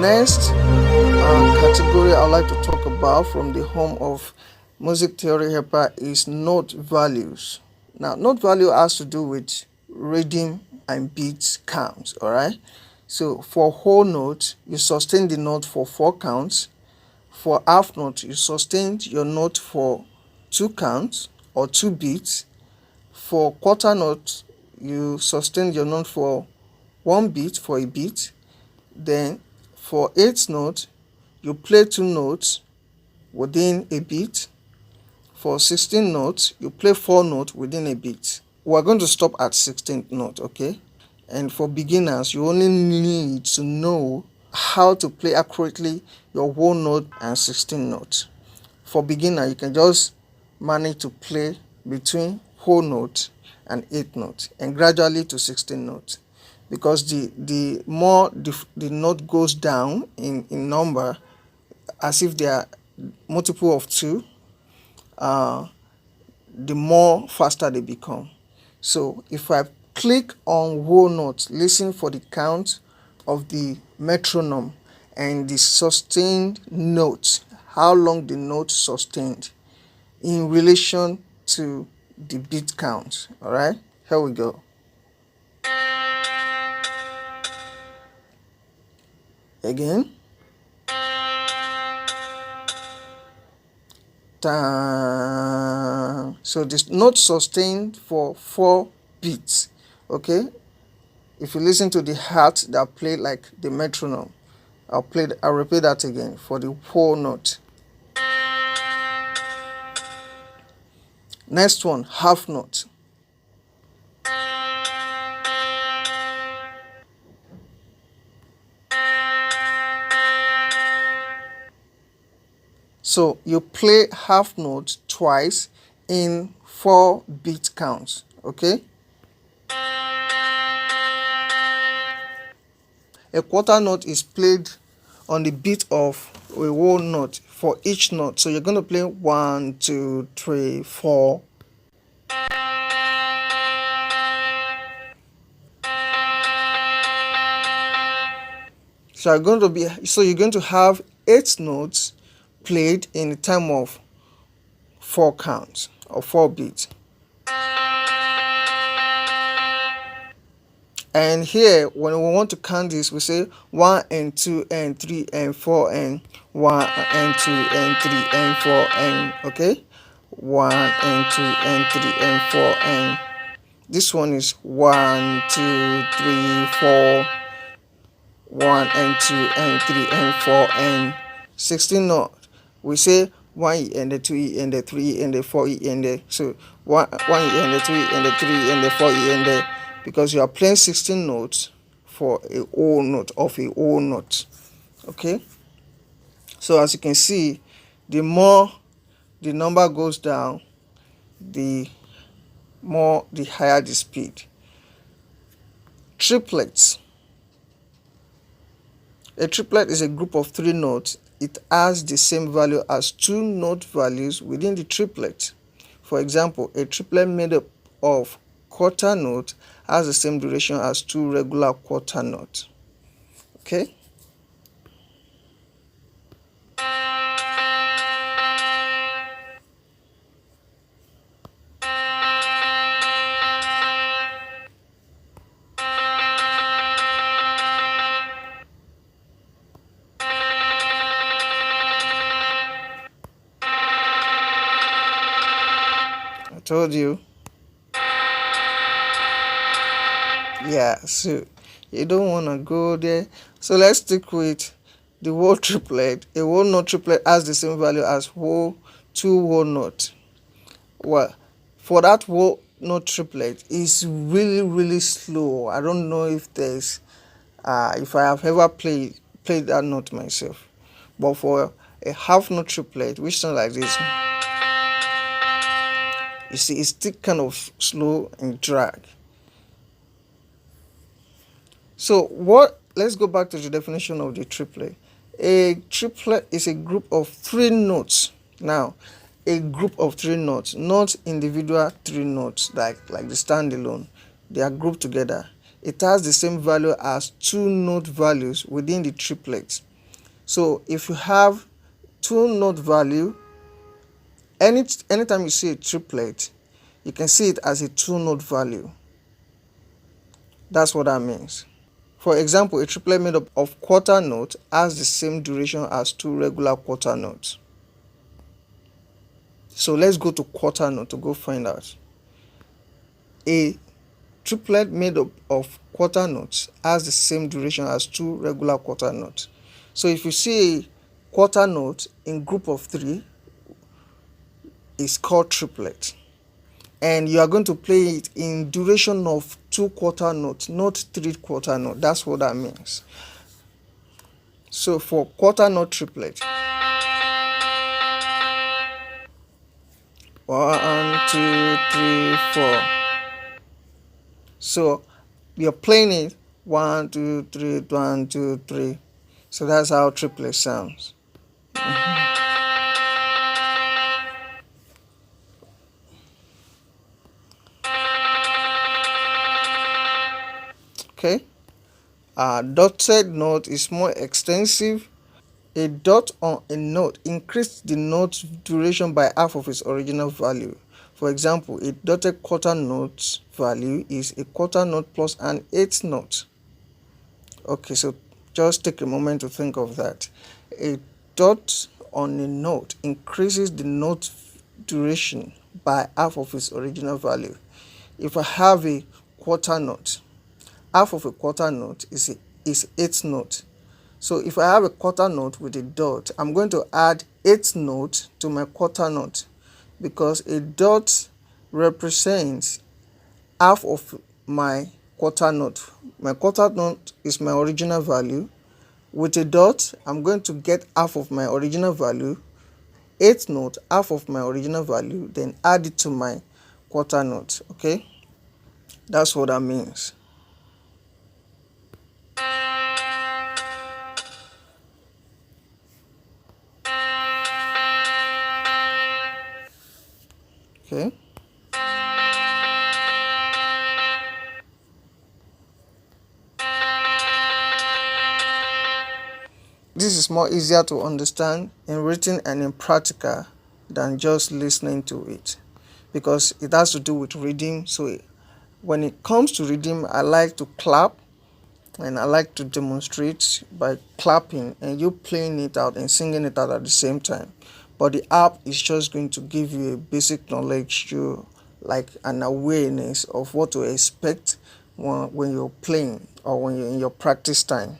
next category I'd like to talk about from the home of music theory helper is note values. Now, note value has to do with rhythm and beat counts. All right. So for whole note, you sustain the note for 4 counts. For half note, you sustain your note for 2 counts or 2 beats. For quarter note, you sustain your note for 1 beat for a beat. Then for eighth note, you play 2 notes within a beat. For 16th note, you play 4 notes within a beat. We're going to stop at 16th note, okay? And for beginners, you only need to know how to play accurately your whole note and 16th note. For beginner, you can just manage to play between whole note and 8th note and gradually to 16th note, because the more the note goes down in number, as if they are multiple of 2, the more faster they become. So if I click on whole note, listen for the count of the metronome and the sustained note, how long the note sustained in relation to the beat count. All right, here we go. Again. Ta. So this note sustained for 4 beats. Okay, if you listen to the heart that played like the metronome, I'll repeat that again for the whole note. Next one, half note. So you play half note twice in 4 beat counts, okay? A quarter note is played on the beat of a whole note for each note. So you're going to play 1, 2, 3, 4. So you're going to have 8 notes played in the time of 4 counts or 4 beats. And here, when we want to count this, we say 1 and 2 and 3 and 4 and 1 and 2 and 3 and 4 and, okay, 1 and 2 and 3 and 4 and this one is 1, 2, 3, 4, 1 and 2 and 3 and 4 and 16 note. We say 1 E and the 2 E and the 3 E and the 4 E and the, so 1 E and the 2 E and the 3 E and the 4 E and the, because you are playing 16 notes for a whole note of a whole note. Okay, so as you can see, the more the number goes down, the higher the speed. Triplets. A triplet is a group of 3 notes. It has the same value as 2 note values within the triplet. For example, a triplet made up of quarter note has the same duration as 2 regular quarter notes. Okay. I told you. Yeah, so you don't want to go there. So let's stick with the whole triplet. A whole note triplet has the same value as 2 whole notes. Well, for that whole note triplet is really slow. I don't know if there's if I have ever played that note myself. But for a half note triplet, which sounds like this, you see, it's still kind of slow and drag. So let's go back to the definition of the triplet. A triplet is a group of 3 notes. Now, a group of 3 notes, not individual 3 notes like the standalone. They are grouped together. It has the same value as 2 note values within the triplet. So if you have two note value, anytime you see a triplet, you can see it as a two note value. That's what that means. For example, a triplet made up of quarter note has the same duration as two regular quarter notes. So let's go to quarter note to go find out. A triplet made up of quarter notes has the same duration as two regular quarter notes. So if you see a quarter note in group of three, it's called triplet. And you are going to play it in duration of two quarter notes, not three quarter notes. That's what that means. So for quarter note triplet, 1, 2, 3, 4. So you're playing it 1, 2, 3, 1, 2, 3. So that's how triplet sounds. Okay. Dotted note is more extensive. A dot on a note increases the note's duration by half of its original value. For example, a dotted quarter note value is a quarter note plus an eighth note. Okay, so just take a moment to think of that. A dot on a note increases the note duration by half of its original value. If I have a quarter note, half of a quarter note is eighth note. So if I have a quarter note with a dot, I'm going to add eighth note to my quarter note, because a dot represents half of my quarter note. My quarter note is my original value. With a dot, I'm going to get half of my original value, eighth note, half of my original value, then add it to my quarter note. Okay, that's what that means. Okay. This is more easier to understand in written and in practical than just listening to it, because it has to do with reading. So when it comes to reading, I like to clap and I like to demonstrate by clapping and you playing it out and singing it out at the same time. But the app is just going to give you a basic knowledge, to like an awareness of what to expect when you're playing or when you're in your practice time.